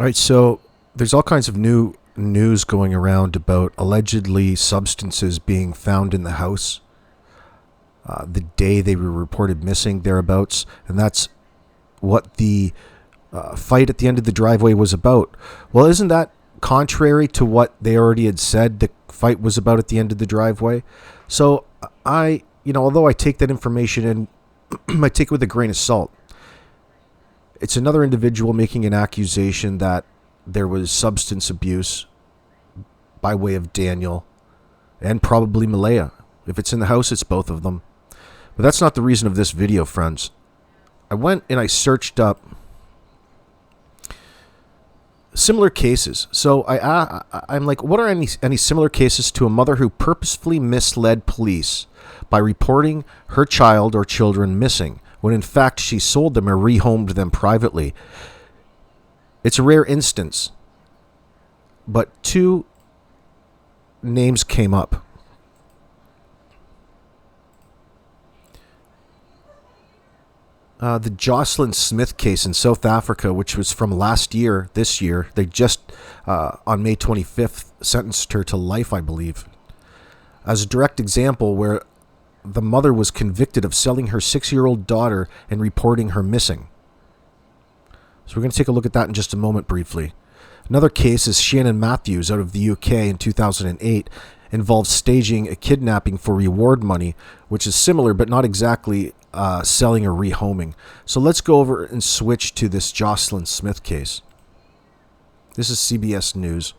All right, so there's all kinds of new news going around about allegedly substances being found in the house the day they were reported missing, thereabouts, and that's what the fight at the end of the driveway was about. Well, isn't that contrary to what they already had said the fight was about at the end of the driveway? So although I take that information in, I take it with a grain of salt. It's another individual making an accusation that there was substance abuse by way of Daniel and probably Malahya. If it's in the house, it's both of them. But that's not the reason of this video, friends. I went and I searched up similar cases. So I'm like, what are any similar cases to a mother who purposefully misled police by reporting her child or children missing, when in fact she sold them or rehomed them privately? It's a rare instance, but two names came up. The Joslin Smith case in South Africa, which was from this year, they just, on May 25th, sentenced her to life, I believe, as a direct example where the mother was convicted of selling her 6-year-old daughter and reporting her missing. So we're going to take a look at that in just a moment briefly. Another case is Shannon Matthews out of the UK in 2008, involved staging a kidnapping for reward money, which is similar but not exactly selling or rehoming. So let's go over and switch to this Joslin Smith case. This is CBS News.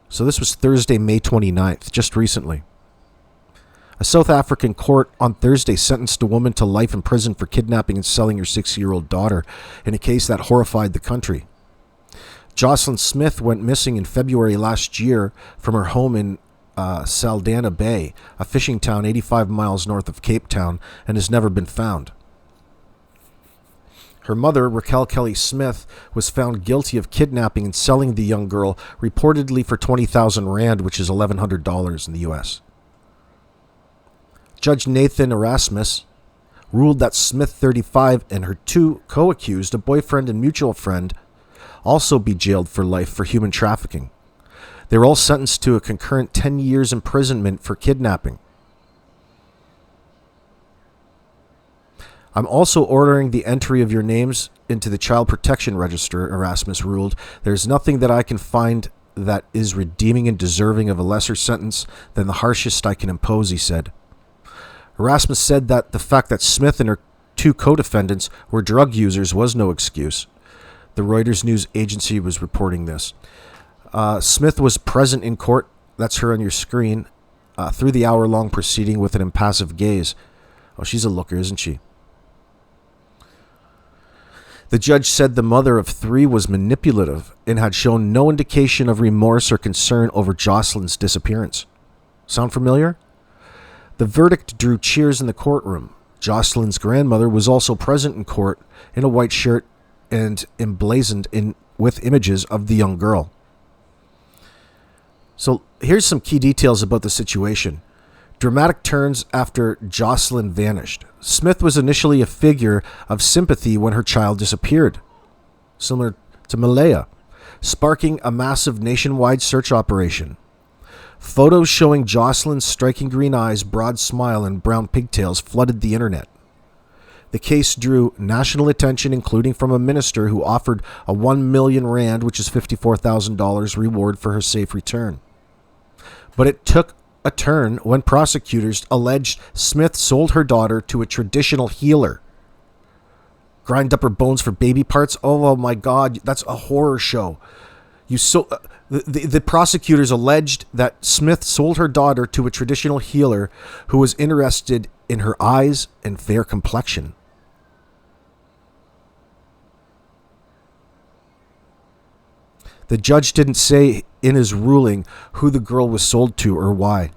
So this was Thursday, May 29th, just recently. A South African court on Thursday sentenced a woman to life in prison for kidnapping and selling her 6-year-old daughter in a case that horrified the country. Joslin Smith went missing in February last year from her home in Saldanha Bay, a fishing town 85 miles north of Cape Town, and has never been found. Her mother, Raquel Kelly Smith, was found guilty of kidnapping and selling the young girl, reportedly for 20,000 rand, which is $1,100 in the U.S. Judge Nathan Erasmus ruled that Smith, 35, and her two co-accused, a boyfriend and mutual friend, also be jailed for life for human trafficking. They were all sentenced to a concurrent 10 years imprisonment for kidnapping. I'm also ordering the entry of your names into the Child Protection Register, Erasmus ruled. There's nothing that I can find that is redeeming and deserving of a lesser sentence than the harshest I can impose, he said. Erasmus said that the fact that Smith and her two co-defendants were drug users was no excuse. The Reuters news agency was reporting this. Smith was present in court, that's her on your screen, through the hour-long proceeding with an impassive gaze. Oh, she's a looker, isn't she? The judge said the mother of 3 was manipulative and had shown no indication of remorse or concern over Joslin's disappearance. Sound familiar? The verdict drew cheers in the courtroom. Joslin's grandmother was also present in court in a white shirt and emblazoned with images of the young girl. So here's some key details about the situation. Dramatic turns after Joslin vanished. Smith was initially a figure of sympathy when her child disappeared, similar to Malahya, sparking a massive nationwide search operation. Photos showing Joslin's striking green eyes, broad smile, and brown pigtails flooded the internet. The case drew national attention, including from a minister who offered a 1 million rand, which is $54,000, reward for her safe return. But it took a turn when prosecutors alleged Smith sold her daughter to a traditional healer. Grind up her bones for baby parts? Oh my God, that's a horror show. The prosecutors alleged that Smith sold her daughter to a traditional healer who was interested in her eyes and fair complexion. The judge didn't say in his ruling who the girl was sold to or why.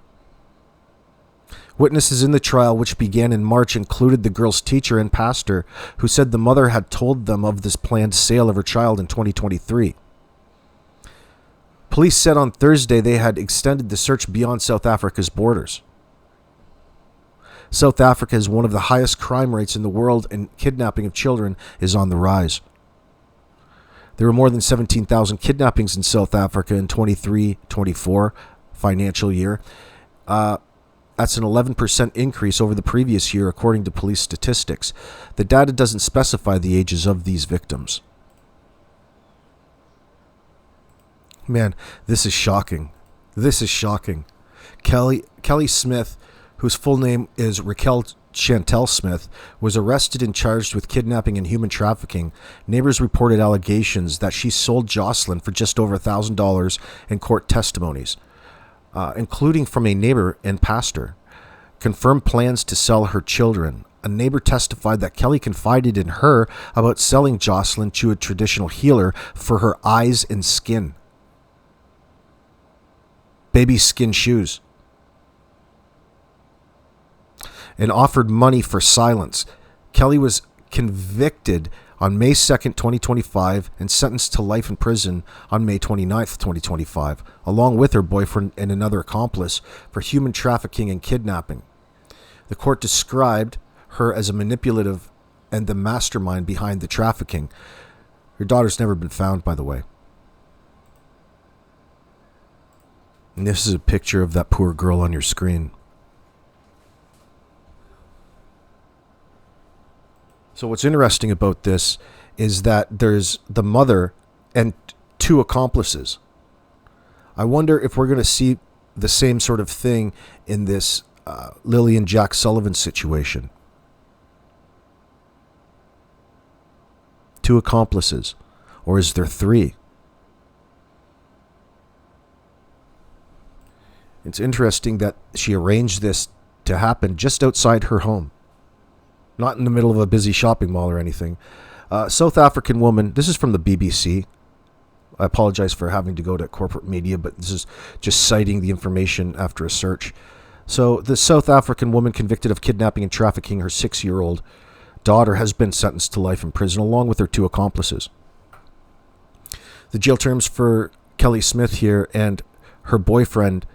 Witnesses in the trial, which began in March, included the girl's teacher and pastor, who said the mother had told them of this planned sale of her child in 2023. Police said on Thursday they had extended the search beyond South Africa's borders. South Africa has one of the highest crime rates in the world, and kidnapping of children is on the rise. There were more than 17,000 kidnappings in South Africa in 23-24 financial year. That's an 11% increase over the previous year, according to police statistics. The data doesn't specify the ages of these victims. Man, this is shocking. This is shocking. Kelly Smith, whose full name is Raquel Chantel Smith, was arrested and charged with kidnapping and human trafficking. Neighbors reported allegations that she sold Joslin for just over $1,000 in court testimonies, including from a neighbor and pastor. Confirmed plans to sell her children. A neighbor testified that Kelly confided in her about selling Joslin to a traditional healer for her eyes and skin. Baby skin shoes. And offered money for silence. Kelly was convicted on May 2nd, 2025, and sentenced to life in prison on May 29th, 2025, along with her boyfriend and another accomplice for human trafficking and kidnapping. The court described her as a manipulative and the mastermind behind the trafficking. Her daughter's never been found, by the way. And this is a picture of that poor girl on your screen. So what's interesting about this is that there's the mother and two accomplices. I wonder if we're going to see the same sort of thing in this Lily and Jack Sullivan situation. Two accomplices. Or is there three? It's interesting that she arranged this to happen just outside her home. Not in the middle of a busy shopping mall or anything. South African woman, this is from the BBC. I apologize for having to go to corporate media, but this is just citing the information after a search. So the South African woman convicted of kidnapping and trafficking her 6-year-old daughter has been sentenced to life in prison along with her two accomplices. The jail terms for Kelly Smith here and her boyfriend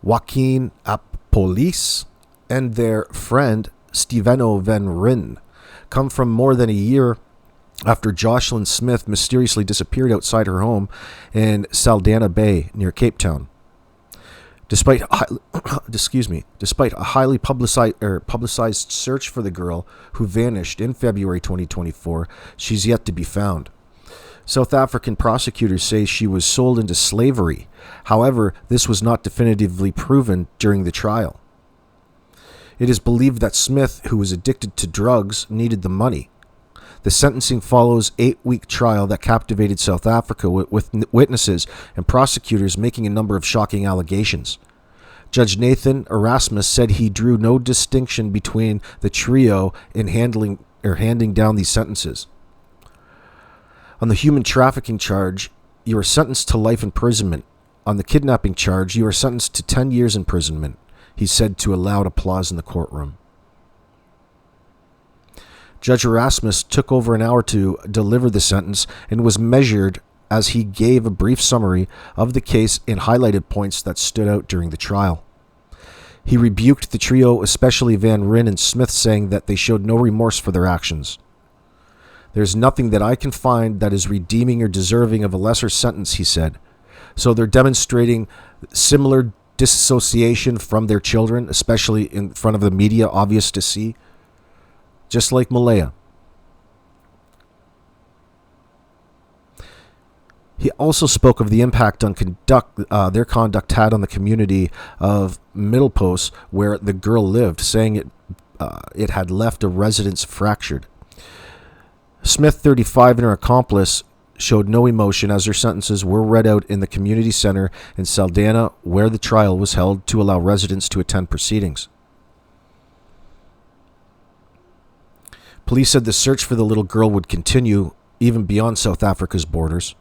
Joaquin Apolis and their friend Steveno Van Ryn come from more than a year after Joslin Smith mysteriously disappeared outside her home in Saldanha Bay near Cape Town. Despite a highly publicized search for the girl who vanished in February 2024, she's yet to be found. South African prosecutors say she was sold into slavery. However, this was not definitively proven during the trial. It is believed that Smith, who was addicted to drugs, needed the money. The sentencing follows an 8-week trial that captivated South Africa with witnesses and prosecutors making a number of shocking allegations. Judge Nathan Erasmus said he drew no distinction between the trio in handing down these sentences. On the human trafficking charge, you are sentenced to life imprisonment. On the kidnapping charge, you are sentenced to 10 years imprisonment, he said to a loud applause in the courtroom. Judge Erasmus took over an hour to deliver the sentence and was measured as he gave a brief summary of the case and highlighted points that stood out during the trial. He rebuked the trio, especially Van Ryn and Smith, saying that they showed no remorse for their actions. There's nothing that I can find that is redeeming or deserving of a lesser sentence, he said. So they're demonstrating similar disassociation from their children, especially in front of the media, obvious to see. Just like Malahya. He also spoke of the impact on their conduct had on the community of Middlepost, where the girl lived, saying it had left a residence fractured. Smith, 35, and her accomplice showed no emotion as their sentences were read out in the community center in Saldanha, where the trial was held to allow residents to attend proceedings. Police said the search for the little girl would continue even beyond South Africa's borders.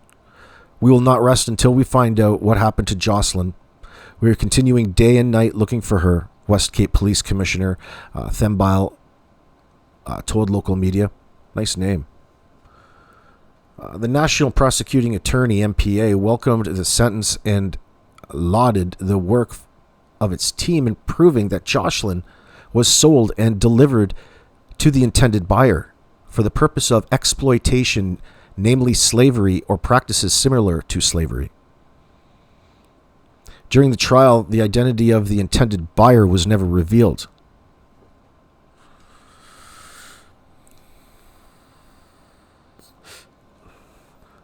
We will not rest until we find out what happened to Joslin. We are continuing day and night looking for her, West Cape Police Commissioner Thembile told local media. Nice name. The National Prosecuting Attorney, NPA, welcomed the sentence and lauded the work of its team in proving that Joslin was sold and delivered to the intended buyer for the purpose of exploitation, namely slavery or practices similar to slavery. During the trial, the identity of the intended buyer was never revealed.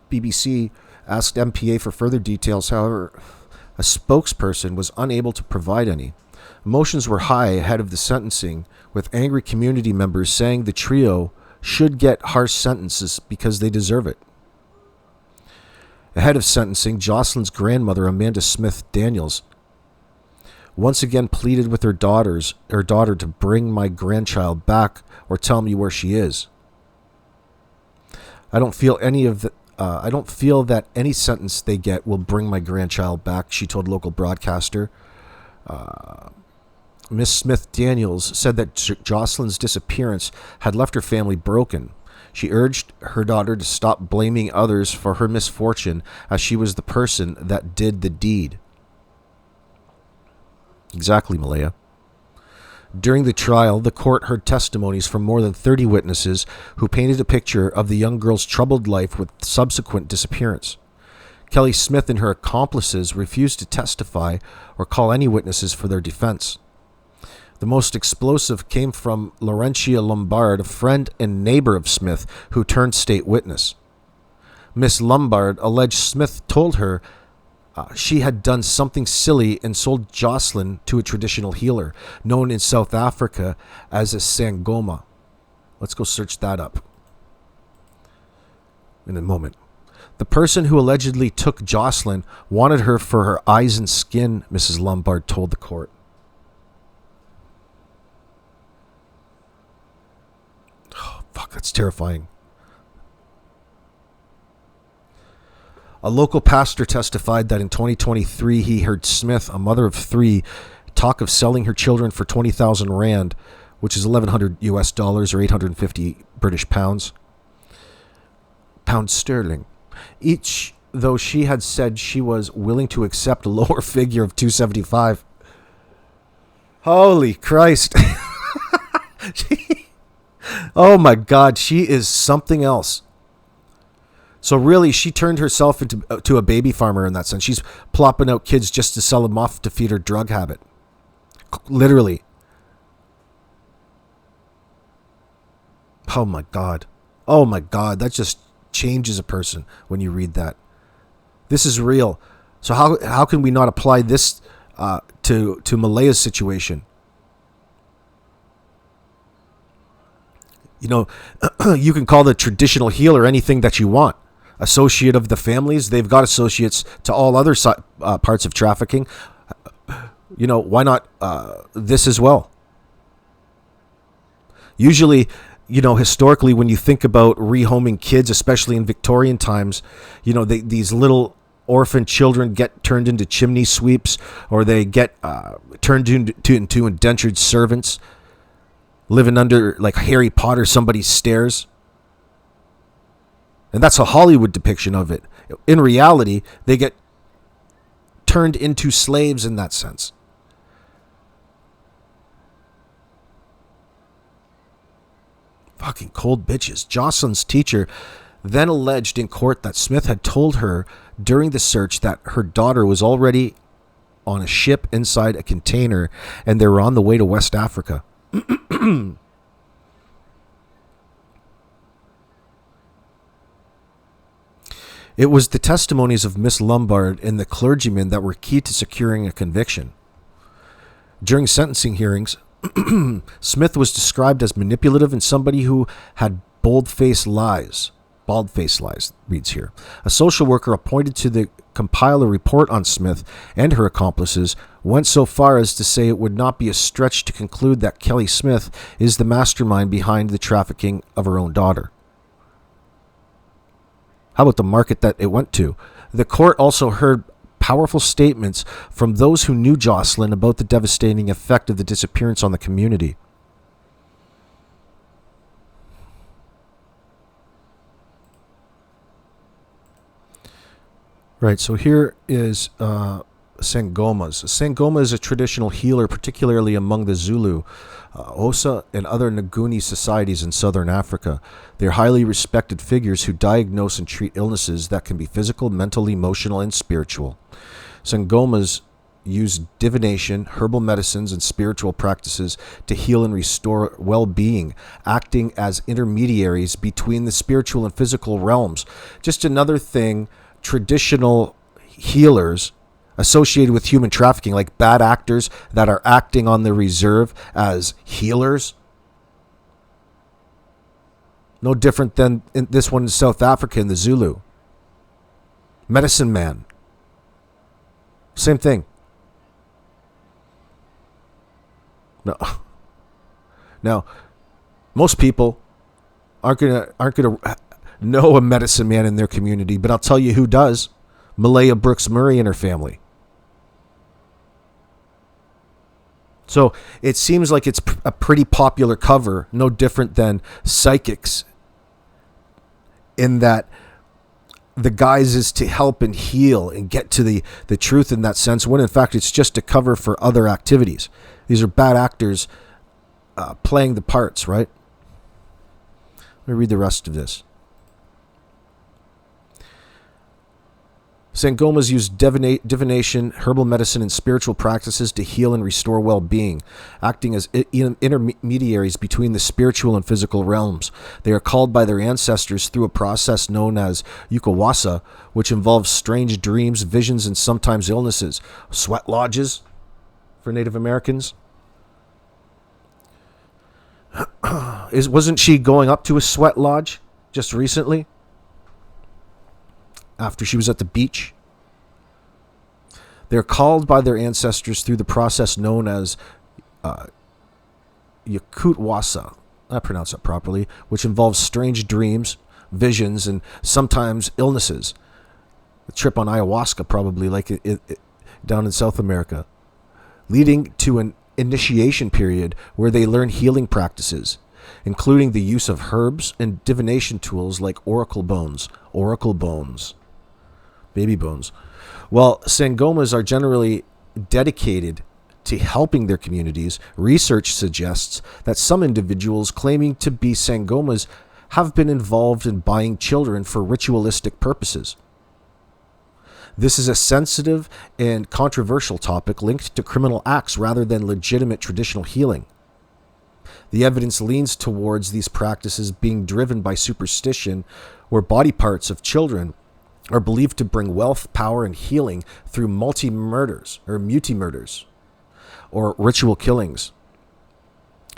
BBC asked MPA for further details. However, a spokesperson was unable to provide any. Emotions were high ahead of the sentencing, with angry community members saying the trio should get harsh sentences because they deserve it. Ahead of sentencing, Joslin's grandmother, Amanda Smith Daniels, once again pleaded with her daughter to bring my grandchild back or tell me where she is. I don't feel that any sentence they get will bring my grandchild back, she told local broadcaster. Miss Smith Daniels said that Joslin's disappearance had left her family broken. She urged her daughter to stop blaming others for her misfortune, as she was the person that did the deed. Exactly, Malahya. During the trial, the court heard testimonies from more than 30 witnesses who painted a picture of the young girl's troubled life with subsequent disappearance. Kelly Smith and her accomplices refused to testify or call any witnesses for their defense. The most explosive came from Laurentia Lombard, a friend and neighbor of Smith, who turned state witness. Miss Lombard alleged Smith told her she had done something silly and sold Joslin to a traditional healer, known in South Africa as a sangoma. Let's go search that up in a moment. The person who allegedly took Joslin wanted her for her eyes and skin, Mrs. Lombard told the court. Oh, fuck, that's terrifying. A local pastor testified that in 2023 he heard Smith, a mother of three, talk of selling her children for 20,000 rand, which is 1,100 US dollars or 850 British pounds. Pounds sterling. Each, though she had said she was willing to accept a lower figure of 275. Holy Christ. Oh my God, she is something else. So really, she turned herself into a baby farmer in that sense. She's plopping out kids just to sell them off to feed her drug habit. Literally. Oh my God. Oh my God. That just changes a person when you read that. This is real. So how can we not apply this to Malahya's situation? You know, you can call the traditional healer anything that you want. Associate of the families, they've got associates to all other parts of trafficking. You know, why not this as well? Usually, you know, historically, when you think about rehoming kids, especially in Victorian times, you know, these little orphan children get turned into chimney sweeps, or they get turned into indentured servants, living under, like Harry Potter, somebody's stairs. And that's a Hollywood depiction of it. In reality, they get turned into slaves in that sense. Fucking cold bitches. Joslin's teacher then alleged in court that Smith had told her during the search that her daughter was already on a ship inside a container and they were on the way to West Africa. It was the testimonies of Miss Lombard and the clergyman that were key to securing a conviction. During sentencing hearings, Smith was described as manipulative and somebody who had bald-faced lies, reads here. A social worker appointed to compile a report on Smith and her accomplices went so far as to say it would not be a stretch to conclude that Kelly Smith is the mastermind behind the trafficking of her own daughter. How about the market that it went to? The court also heard powerful statements from those who knew Joslin about the devastating effect of the disappearance on the community. Right, so here is Sangomas. Sangoma is a traditional healer, particularly among the Zulu, Osa, and other Nguni societies in southern Africa. They're highly respected figures who diagnose and treat illnesses that can be physical, mental, emotional, and spiritual. Sangomas use divination, herbal medicines, and spiritual practices to heal and restore well-being, acting as intermediaries between the spiritual and physical realms. Just another thing, traditional healers associated with human trafficking, like bad actors that are acting on the reserve as healers. No different than in this one in South Africa in the Zulu. Medicine man. Same thing. No. Now, most people aren't gonna know a medicine man in their community, but I'll tell you who does. Malahya Brooks Murray and her family. So it seems like it's a pretty popular cover, no different than psychics, in that the guise is to help and heal and get to the truth in that sense, when in fact it's just a cover for other activities. These are bad actors playing the parts, right? Let me read the rest of this. Sangomas use divination, herbal medicine, and spiritual practices to heal and restore well-being, acting as intermediaries between the spiritual and physical realms. They are called by their ancestors through a process known as ukawasa, which involves strange dreams, visions, and sometimes illnesses. Sweat lodges for Native Americans. Wasn't she going up to a sweat lodge just recently? After she was at the beach. They're called by their ancestors through the process known as Yakutwasa, I pronounced that properly, which involves strange dreams, visions, and sometimes illnesses. A trip on ayahuasca, probably, like down in South America, leading to an initiation period where they learn healing practices, including the use of herbs and divination tools like oracle bones, baby bones. While Sangomas are generally dedicated to helping their communities, research suggests that some individuals claiming to be Sangomas have been involved in buying children for ritualistic purposes. This is a sensitive and controversial topic linked to criminal acts rather than legitimate traditional healing. The evidence leans towards these practices being driven by superstition, where body parts of children are believed to bring wealth, power, and healing through multi-murders, or ritual killings.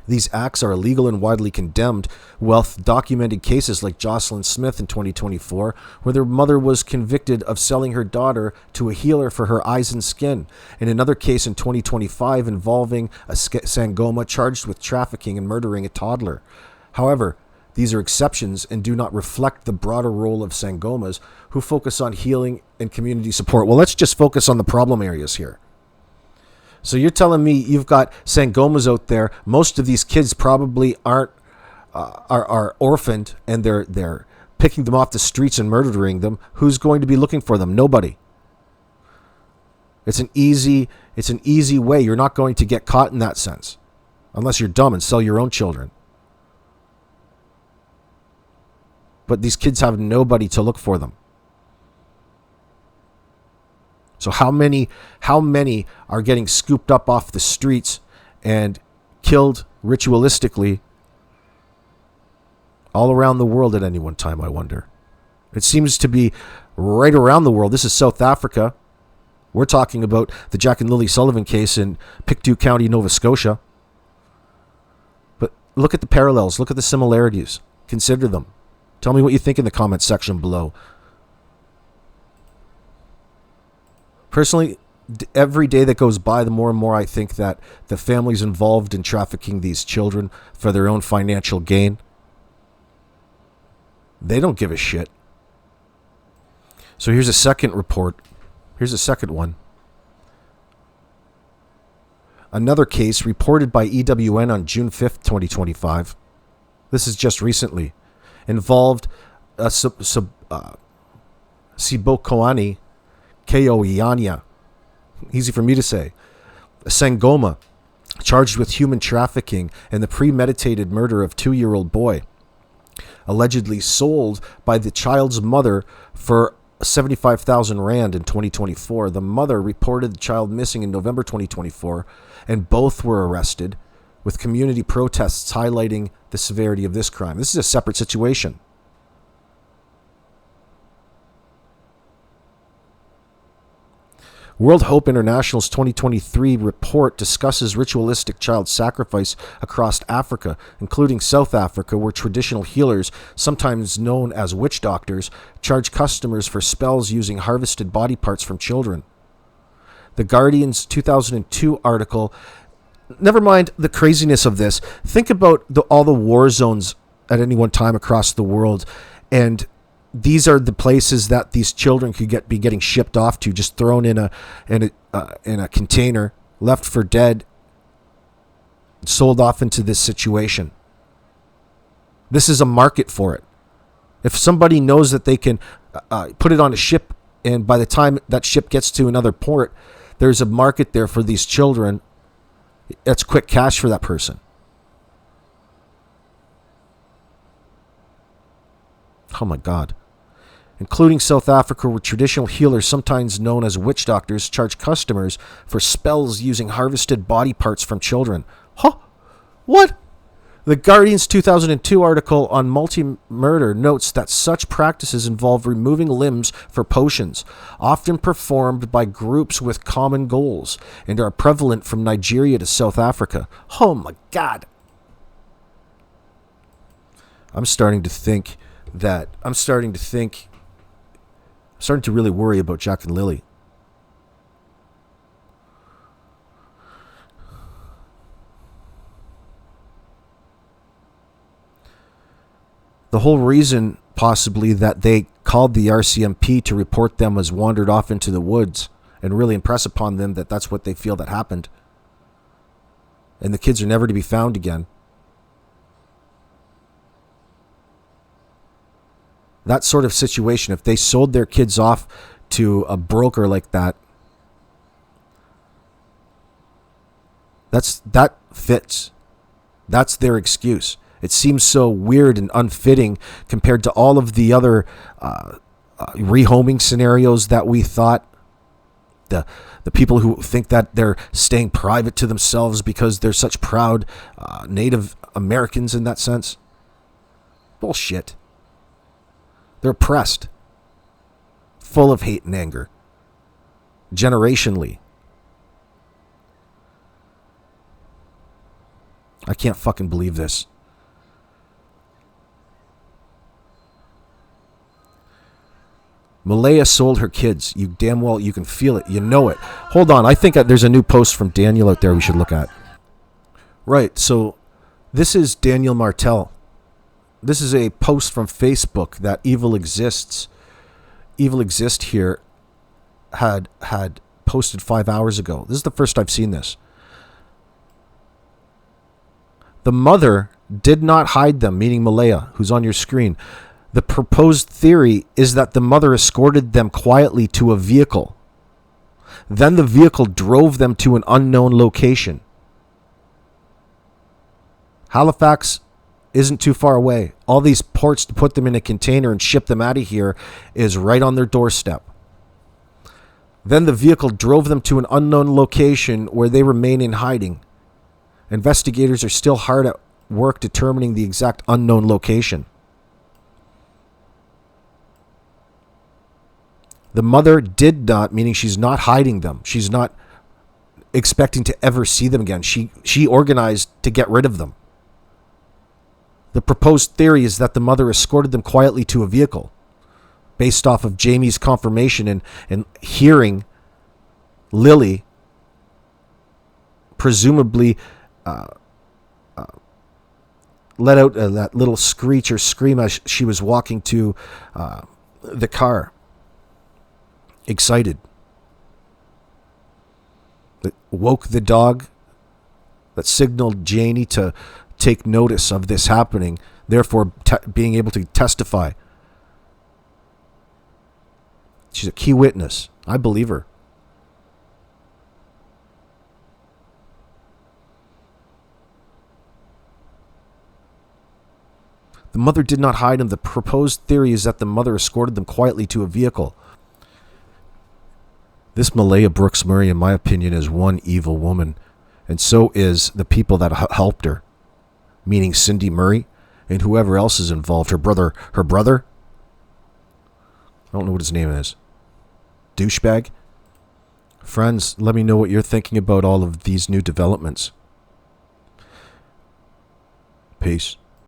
These acts are illegal and widely condemned. Wealth documented cases like Joslin Smith in 2024, where their mother was convicted of selling her daughter to a healer for her eyes and skin, and another case in 2025 involving a Sangoma charged with trafficking and murdering a toddler. However, these are exceptions and do not reflect the broader role of Sangomas, who focus on healing and community support. Well, let's just focus on the problem areas here. So you're telling me you've got Sangomas out there. Most of these kids probably are orphaned, and they're picking them off the streets and murdering them. Who's going to be looking for them? Nobody. It's an easy way. You're not going to get caught in that sense, unless you're dumb and sell your own children. But these kids have nobody to look for them. So how many are getting scooped up off the streets and killed ritualistically all around the world at any one time, I wonder? It seems to be right around the world. This is South Africa. We're talking about the Jack and Lily Sullivan case in Pictou County, Nova Scotia. But look at the parallels. Look at the similarities. Consider them. Tell me what you think in the comments section below. Personally, every day that goes by, the more and more I think that the families involved in trafficking these children for their own financial gain, they don't give a shit. So here's a second report. Here's a second one. Another case reported by EWN on June 5th, 2025. This is just recently. Involved Sibokoani Keoiania. Easy for me to say. A Sangoma, charged with human trafficking and the premeditated murder of 2-year-old boy, allegedly sold by the child's mother for 75,000 rand in 2024. The mother reported the child missing in November 2024, and both were arrested, with community protests highlighting the severity of this crime. This is a separate situation. World Hope International's 2023 report discusses ritualistic child sacrifice across Africa, including South Africa, where traditional healers, sometimes known as witch doctors, charge customers for spells using harvested body parts from children. The Guardian's 2002 article, never mind the craziness of this, think about all the war zones at any one time across the world, and these are the places that these children could be getting shipped off to, just thrown in a container, left for dead, sold off into this situation. This is a market for it. If somebody knows that they can put it on a ship, and by the time that ship gets to another port, there's a market there for these children, that's quick cash for that person. Oh my God. Including South Africa, where traditional healers, sometimes known as witch doctors, charge customers for spells using harvested body parts from children. Huh? What? The Guardian's 2002 article on multi-murder notes that such practices involve removing limbs for potions, often performed by groups with common goals, and are prevalent from Nigeria to South Africa. Oh my God. I'm starting to really worry about Jack and Lily. The whole reason, possibly, that they called the RCMP to report them as wandered off into the woods and really impress upon them that that's what they feel that happened. And the kids are never to be found again. That sort of situation, if they sold their kids off to a broker like that, that fits. That's their excuse. It seems so weird and unfitting compared to all of the other rehoming scenarios that we thought. The people who think that they're staying private to themselves because they're such proud Native Americans in that sense. Bullshit. They're oppressed, full of hate and anger, generationally. I can't fucking believe this. Malahya sold her kids. You damn well, you can feel it. You know it. Hold on. I think there's a new post from Daniel out there we should look at. Right. So this is Daniel Martel. This is a post from Facebook that Evil Exist here had posted 5 hours ago. This is the first I've seen this. The mother did not hide them, meaning Malahya, who's on your screen. The proposed theory is that the mother escorted them quietly to a vehicle. Then the vehicle drove them to an unknown location. Halifax isn't too far away. All these ports to put them in a container and ship them out of here is right on their doorstep. Then the vehicle drove them to an unknown location where they remain in hiding. Investigators are still hard at work determining the exact unknown location. The mother did not, meaning she's not hiding them. She's not expecting to ever see them again. She organized to get rid of them. The proposed theory is that the mother escorted them quietly to a vehicle, based off of Jamie's confirmation and hearing Lily presumably let out that little screech or scream as she was walking to the car, excited. That woke the dog, that signaled Janie to take notice of this happening, therefore being able to testify. She's a key witness. I believe her. The mother did not hide him. The proposed theory is that the mother escorted them quietly to a vehicle. This Malahya Brooks Murray, in my opinion, is one evil woman, and so is the people that helped her, meaning Cindy Murray and whoever else is involved. Her brother, I don't know what his name is. Douchebag? Friends, let me know what you're thinking about all of these new developments. Peace.